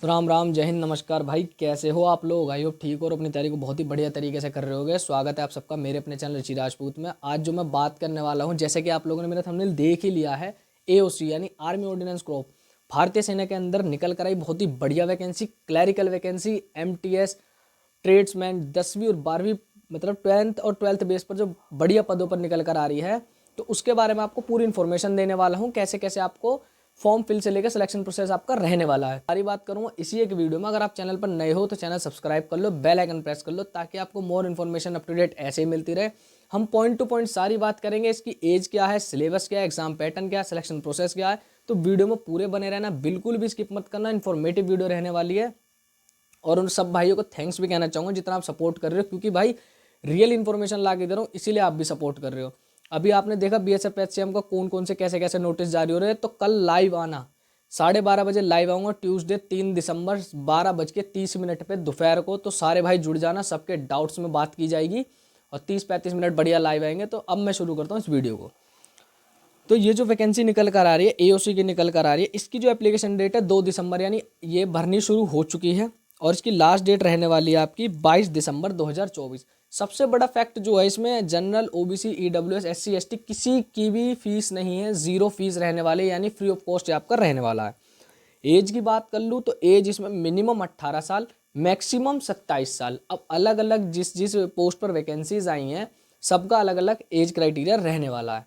तो राम राम, जय हिंद, नमस्कार भाई। कैसे हो आप लोग? आई होप ठीक हो और अपनी तैयारी को बहुत ही बढ़िया तरीके से कर रहे होगे। स्वागत है आप सबका मेरे अपने चैनल ऋषि राजपूत में। आज जो मैं बात करने वाला हूं, जैसे कि आप लोगों ने मेरा थंबनेल देख ही लिया है, एओसी यानी आर्मी ऑर्डिनेंस क्रॉप भारतीय सेना के अंदर निकल कर आई बहुत ही बढ़िया vacancy, clerical vacancy, MTS, tradesman, 10वीं और 12वीं मतलब 10th और 12th बेस पर जो बढ़िया पदों पर निकल कर आ रही है। तो उसके बारे में आपको पूरी इन्फॉर्मेशन देने वाला हूँ, कैसे कैसे आपको फॉर्म फिल से लेकर सिलेक्शन प्रोसेस आपका रहने वाला है। सारी बात करूंगा इसी एक वीडियो में। अगर आप चैनल पर नए हो तो चैनल सब्सक्राइब कर लो, बेल आइकन प्रेस कर लो, ताकि आपको more information up to date ऐसे ही मिलती रहे। हम पॉइंट टू पॉइंट सारी बात करेंगे, इसकी एज क्या है, सिलेबस क्या है, एग्जाम पैटर्न क्या है, सिलेक्शन प्रोसेस क्या है। तो वीडियो में पूरे बने रहना, बिल्कुल भी स्किप मत करना, इन्फॉर्मेटिव वीडियो रहने वाली है। और उन सब भाइयों को थैंक्स भी कहना चाहूँगा जितना आप सपोर्ट कर रहे हो, क्योंकि भाई रियल इन्फॉर्मेशन ला के दे रहा हूँ, इसीलिए आप भी सपोर्ट कर रहे हो। अभी आपने देखा बीएसएफ एचसीएम का कौन कौन से कैसे कैसे नोटिस जारी हो रहे हैं। तो कल लाइव आना, 12:30 बजे लाइव आऊँगा, ट्यूसडे 3 दिसंबर 12:30 पे दोपहर को। तो सारे भाई जुड़ जाना, सबके डाउट्स में बात की जाएगी और 30-35 मिनट बढ़िया लाइव आएंगे। तो अब मैं शुरू करता हूँ इस वीडियो को। तो ये जो वैकेंसी निकल कर आ रही है, एओसी की निकल कर आ रही है, इसकी जो एप्लीकेशन डेट है 2 दिसंबर, यानी ये भरनी शुरू हो चुकी है। और इसकी लास्ट डेट रहने वाली है आपकी 22 दिसंबर 2024। सबसे बड़ा फैक्ट जो है इसमें, general, OBC, EWS, SC, ST किसी की भी फीस नहीं है, जीरो फीस रहने वाली है, यानी फ्री ऑफ कॉस्ट आपका रहने वाला है। एज की बात कर लूँ तो एज इसमें मिनिमम 18 साल, मैक्सिमम 27 साल। अब अलग अलग जिस जिस पोस्ट पर वैकेंसीज आई हैं, सबका अलग अलग एज क्राइटेरिया रहने वाला है।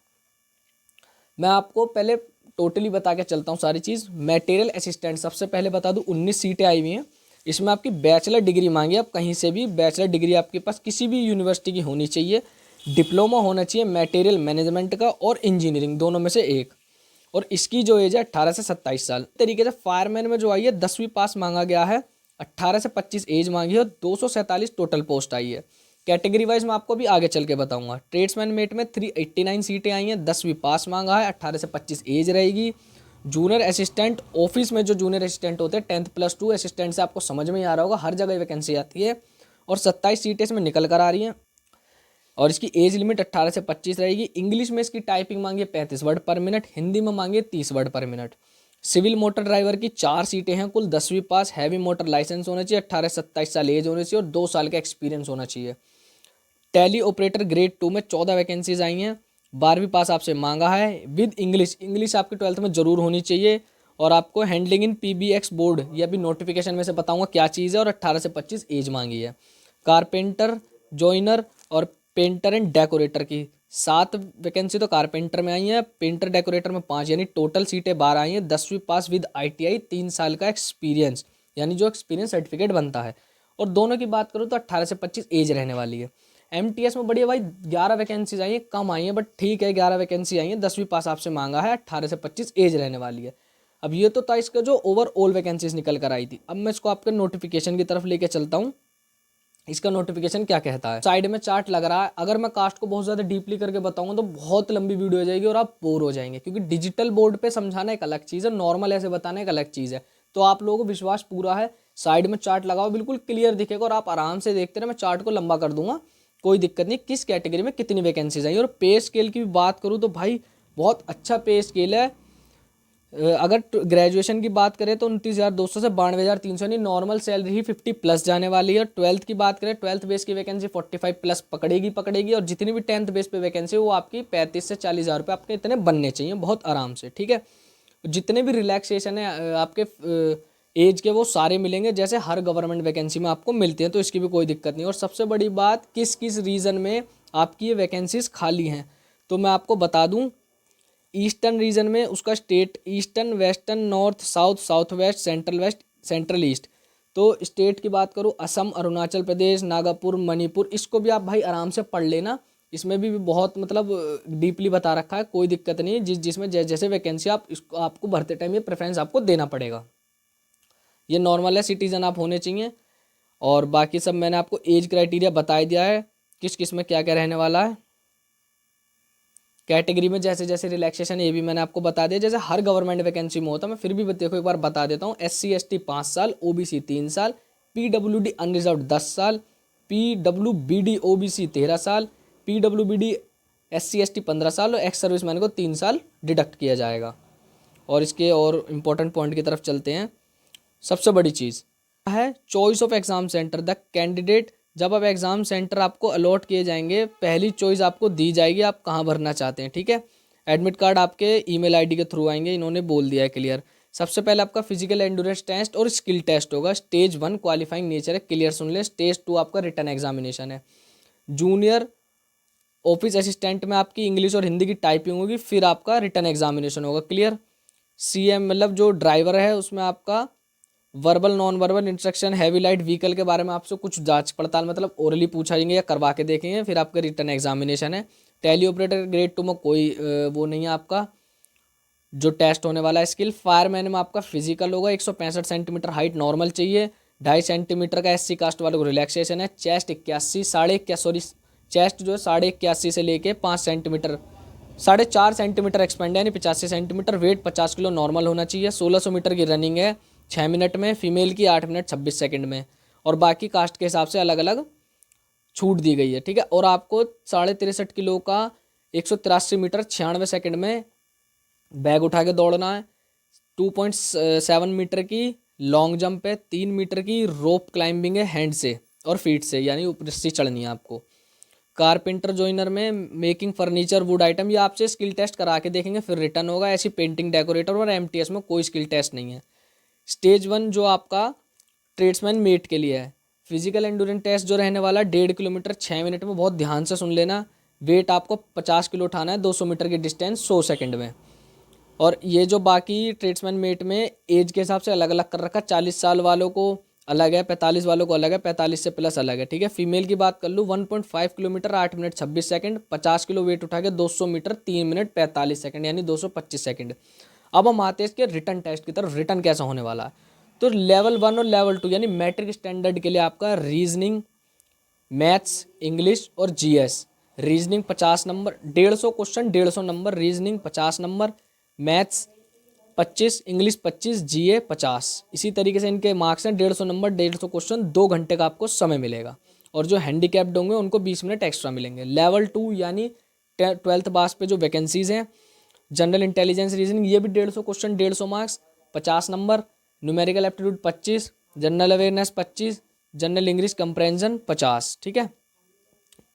मैं आपको पहले टोटली बता के चलता हूँ सारी चीज़। मटेरियल असिस्टेंट सबसे पहले बता दूँ, 19 सीटें आई हुई हैं। इसमें आपकी बैचलर डिग्री मांगी, आप कहीं से भी बैचलर डिग्री आपके पास किसी भी यूनिवर्सिटी की होनी चाहिए। डिप्लोमा होना चाहिए मटेरियल मैनेजमेंट का और इंजीनियरिंग, दोनों में से एक। और इसकी जो एज है 18 से 27 साल। तरीके से फायरमैन में जो आई है 10वीं पास मांगा गया है, 18 से 25 एज मांगी है और 247 टोटल पोस्ट आई है। कैटेगरी वाइज मैं आपको भी आगे चल के बताऊंगा। ट्रेड्समैन मेट में 389 सीटें आई हैं, 10वीं पास मांगा है, 18 से 25 एज रहेगी। जूनियर असिस्टेंट ऑफिस में जो जूनियर असिस्टेंट होते हैं 10th+2 असिस्टेंट से, आपको समझ में ही आ रहा होगा, हर जगह वैकेंसी आती है। और 27 सीटें इसमें निकल कर आ रही हैं और इसकी एज लिमिट 18 से 25 रहेगी। इंग्लिश में इसकी टाइपिंग मांगी 35 वर्ड पर मिनट, हिंदी में मांगी 30 वर्ड पर मिनट। सिविल मोटर ड्राइवर की 4 सीटें हैं कुल, 10वीं पास, हैवी मोटर लाइसेंस होना चाहिए, 18 से 27 साल एज होनी चाहिए और 2 साल का एक्सपीरियंस होना चाहिए। टैली ऑपरेटर ग्रेड 2 में 14 वैकेंसीज आई हैं, 12वीं पास आपसे मांगा है विद इंग्लिश। इंग्लिश आपकी 12th में जरूर होनी चाहिए। और आपको हैंडलिंग इन पीबीएक्स बोर्ड, ये अभी नोटिफिकेशन में से बताऊंगा क्या चीज़ है। और 18 से 25 एज मांगी है। कारपेंटर, जॉइनर और पेंटर एंड डेकोरेटर की 7 वैकेंसी तो कारपेंटर में आई हैं, पेंटर डेकोरेटर में 5, यानी टोटल सीटें 12 आई हैं। 10वीं पास विद आईटीआई, 3 साल का एक्सपीरियंस, यानी जो एक्सपीरियंस सर्टिफिकेट बनता है। और दोनों की बात करूँ तो 18 से 25 एज रहने वाली है। एमटीएस में बढ़िया भाई 11 वैकेंसीज आई हैं, कम आई हैं बट ठीक है, 11 वैकेंसी आई हैं, 10वीं पास आपसे मांगा है, 18 से 25 एज रहने वाली है। अब ये तो था इसका जो ओवरऑल वैकेंसीज निकल कर आई थी। अब मैं इसको आपके नोटिफिकेशन की तरफ लेके चलता हूँ। इसका नोटिफिकेशन क्या कहता है, साइड में चार्ट लग रहा है। अगर मैं कास्ट को बहुत ज़्यादा डीपली करके बताऊंगा तो बहुत लंबी वीडियो हो जाएगी और आप बोर हो जाएंगे, क्योंकि डिजिटल बोर्ड पे समझाना एक अलग चीज़ है, नॉर्मल ऐसे बताना एक अलग चीज़ है। तो आप लोगों को विश्वास पूरा है, साइड में चार्ट लगाओ, बिल्कुल क्लियर दिखेगा और आप आराम से देखते रहे। मैं चार्ट को लंबा कर दूंगा, कोई दिक्कत नहीं। किस कैटेगरी में कितनी वैकेंसीज आई। और पे स्केल की भी बात करूँ तो भाई बहुत अच्छा पे स्केल है। अगर ग्रेजुएशन की बात करें तो 29,200 से 92,300, यानी नॉर्मल सैलरी ही 50+ जाने वाली है। 12th की बात करें, 12th बेस की वैकेंसी 45+ पकड़ेगी। और जितनी भी 10th बेस पे वैकेंसी वो आपकी 35 से 40,000 रुपये आपके इतने बनने चाहिए, बहुत आराम से, ठीक है। जितने भी रिलैक्सेशन है आपके एज के, वो सारे मिलेंगे, जैसे हर गवर्नमेंट वैकेंसी में आपको मिलती हैं, तो इसकी भी कोई दिक्कत नहीं। और सबसे बड़ी बात, किस किस रीजन में आपकी ये वैकेंसीज खाली हैं, तो मैं आपको बता दूं। ईस्टर्न रीजन में उसका state, eastern, western, north, south, south west, central west, central east. तो स्टेट की बात करूँ, असम, अरुणाचल प्रदेश, नागपुर, मणिपुर, इसको भी आप भाई आराम से पढ़ लेना। इसमें भी बहुत मतलब डीपली बता रखा है, कोई दिक्कत नहीं। जिसमें जैसे वैकेंसी आप इसको आपको भरते टाइम ये प्रेफरेंस आपको देना पड़ेगा। ये नॉर्मल है, सिटीजन आप होने चाहिए। और बाकी सब मैंने आपको एज क्राइटेरिया बता दिया है, किस किस में क्या क्या रहने वाला है। कैटेगरी में जैसे जैसे रिलैक्सेशन, ये भी मैंने आपको बता दिया, जैसे हर गवर्नमेंट वैकेंसी में होता है। मैं फिर भी देखो एक बार बता देता हूँ। SC ST 5 साल, OBC 3 साल, PWD अनरिजर्व 10 साल, PWBD OBC 13 साल, PWBD SC ST 15 साल और एक्स सर्विसमैन को 3 साल डिडक्ट किया जाएगा। और इसके और इम्पोर्टेंट पॉइंट की तरफ चलते हैं। सबसे बड़ी चीज़ है choice of exam centre. The candidate, जब आप एग्जाम सेंटर आपको अलॉट किए जाएंगे, पहली चॉइस आपको दी जाएगी आप कहाँ भरना चाहते हैं, ठीक है। एडमिट कार्ड आपके ईमेल आईडी के थ्रू आएंगे, इन्होंने बोल दिया है क्लियर। सबसे पहले आपका फिजिकल एंडोरेंस टेस्ट और स्किल टेस्ट होगा। स्टेज 1 क्वालिफाइंग नेचर है, क्लियर सुन ले। स्टेज 2 आपका रिटन एग्जामिनेशन है। जूनियर ऑफिस असिस्टेंट में आपकी इंग्लिश और हिंदी की टाइपिंग होगी, फिर आपका रिटन एग्जामिनेशन होगा, क्लियर। सीएम मतलब जो ड्राइवर है उसमें आपका verbal non verbal instruction, heavy light vehicle के बारे में आपसे कुछ जांच पड़ताल मतलब ओरली पूछाएंगे या करवा के देखेंगे, फिर आपका रिटन एग्जामिनेशन है। टैली ऑपरेटर ग्रेड 2 में कोई वो नहीं है आपका जो टेस्ट होने वाला है। स्किल फायरमैन में आपका फिजिकल होगा, 165 सेंटीमीटर हाइट नॉर्मल चाहिए, 2.5 सेंटीमीटर का SC कास्ट वालों को रिलैक्सेशन है। चेस्ट 81 से लेके 5 सेंटीमीटर 4.5 सेंटीमीटर एक्सपेंड है, यानी 85 सेंटीमीटर। वेट 50 किलो नॉर्मल होना चाहिए। 1600 मीटर की रनिंग है 6 मिनट में, फीमेल की 8 मिनट 26 सेकंड में, और बाकी कास्ट के हिसाब से अलग अलग छूट दी गई है, ठीक है। और आपको 63.5 किलो का 183 मीटर 96 सेकंड में बैग उठा के दौड़ना है। 2.7 मीटर की लॉन्ग जंप है, 3 मीटर की रोप क्लाइंबिंग है हैंड से और फीट से, यानी ऊपर से चढ़नी है आपको। कारपेंटर जॉइनर में मेकिंग फर्नीचर वुड आइटम, ये आपसे स्किल टेस्ट करा के देखेंगे फिर रिटर्न होगा। ऐसी पेंटिंग डेकोरेटर और MTS में कोई स्किल टेस्ट नहीं है। स्टेज 1 जो आपका ट्रेड्समैन मेट के लिए है। फिजिकल एंडोरेंस टेस्ट जो रहने वाला 1.5 किलोमीटर 6 मिनट में, बहुत ध्यान से सुन लेना। वेट आपको 50 किलो उठाना है, 200 मीटर की डिस्टेंस 100 सेकंड में। और ये जो बाकी ट्रेड्समैन मेट में एज के हिसाब से अलग अलग कर रखा, 40 साल वालों को अलग है, 45 वालों को अलग है, 45 से प्लस अलग है, ठीक है। फीमेल की बात कर लूँ 1.5 kilometre 8 minute 26 second, 50 kilo weight उठा के 200 मीटर 3 मिनट 45 सेकंड, यानी 225 सेकंड। अब हम आते हैं इसके रिटर्न टेस्ट की तरफ। रिटर्न कैसा होने वाला है, तो लेवल 1 और लेवल 2 यानी मैट्रिक स्टैंडर्ड के लिए आपका रीजनिंग, मैथ्स, इंग्लिश और GS। Reasoning 50 number, 150 question 150 number, reasoning 50 number, maths 25, English 25, GA 50। इसी तरीके से इनके मार्क्स हैं 150 नंबर 150 क्वेश्चन, 2 घंटे का आपको समय मिलेगा। और जो हैंडीकैप्ड होंगे उनको 20 मिनट एक्स्ट्रा मिलेंगे। लेवल 2 यानी 12th पास पे जो वैकेंसीज हैं, जनरल इंटेलिजेंस रीजनिंग, ये भी 150 question 150 marks 50 number, numerical aptitude 25, general awareness 25, general English comprehension 50, ठीक है।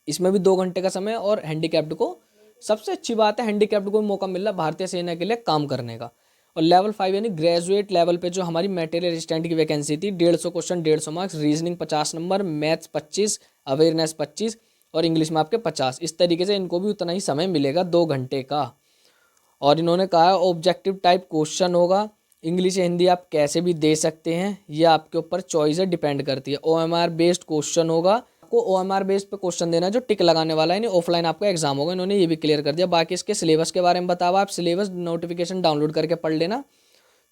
इसमें भी 2 घंटे का समय। और हैंडीकैप्ड को, सबसे अच्छी बात है हैंडीकैप्ड को मौका मिल रहा भारतीय सेना के लिए काम करने का। और लेवल 5 यानी ग्रेजुएट लेवल पे जो हमारी मटेरियल असिस्टेंट की वैकेंसी थी, 150 question 150 marks, reasoning 50 number, maths 25, awareness 25 और इंग्लिश में आपके 50। इस तरीके से इनको भी उतना ही समय मिलेगा 2 घंटे का। और इन्होंने कहा ऑब्जेक्टिव टाइप क्वेश्चन होगा, इंग्लिश या हिंदी आप कैसे भी दे सकते हैं, ये आपके ऊपर चॉइस है, डिपेंड करती है। OMR बेस्ड क्वेश्चन होगा, आपको OMR बेस्ड पे क्वेश्चन देना है जो टिक लगाने वाला है, यानी ऑफलाइन आपका एग्जाम होगा, इन्होंने ये भी क्लियर कर दिया। बाकी इसके सिलेबस के बारे में बतावा, आप सिलेबस नोटिफिकेशन डाउनलोड करके पढ़ लेना।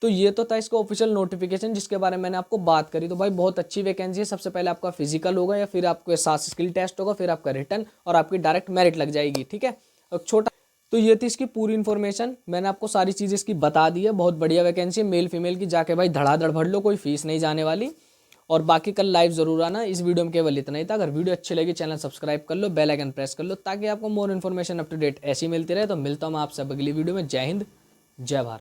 तो ये तो था इसका ऑफिशियल नोटिफिकेशन जिसके बारे में मैंने आपको बात करी। तो भाई बहुत अच्छी वैकेंसी है। सबसे पहले आपका फिजिकल होगा, या फिर आपके साथ स्किल टेस्ट होगा, फिर आपका रिटर्न, और आपकी डायरेक्ट मेरिट लग जाएगी, ठीक है। और छोटा, तो ये थी इसकी पूरी इन्फॉर्मेशन, मैंने आपको सारी चीज़ इसकी बता दी है। बहुत बढ़िया वैकेंसी है, मेल फीमेल की, जाके भाई धड़ाधड़ भर लो, कोई फीस नहीं जाने वाली। और बाकी कल लाइव जरूर आना। इस वीडियो में केवल इतना ही था। अगर वीडियो अच्छी लगी चैनल सब्सक्राइब कर लो, बेल आइकन प्रेस कर लो, ताकि आपको more information up to date ऐसी मिलती रहे। तो मिलता हूँ मैं आपसे अगली वीडियो में। जय हिंद, जय भारत।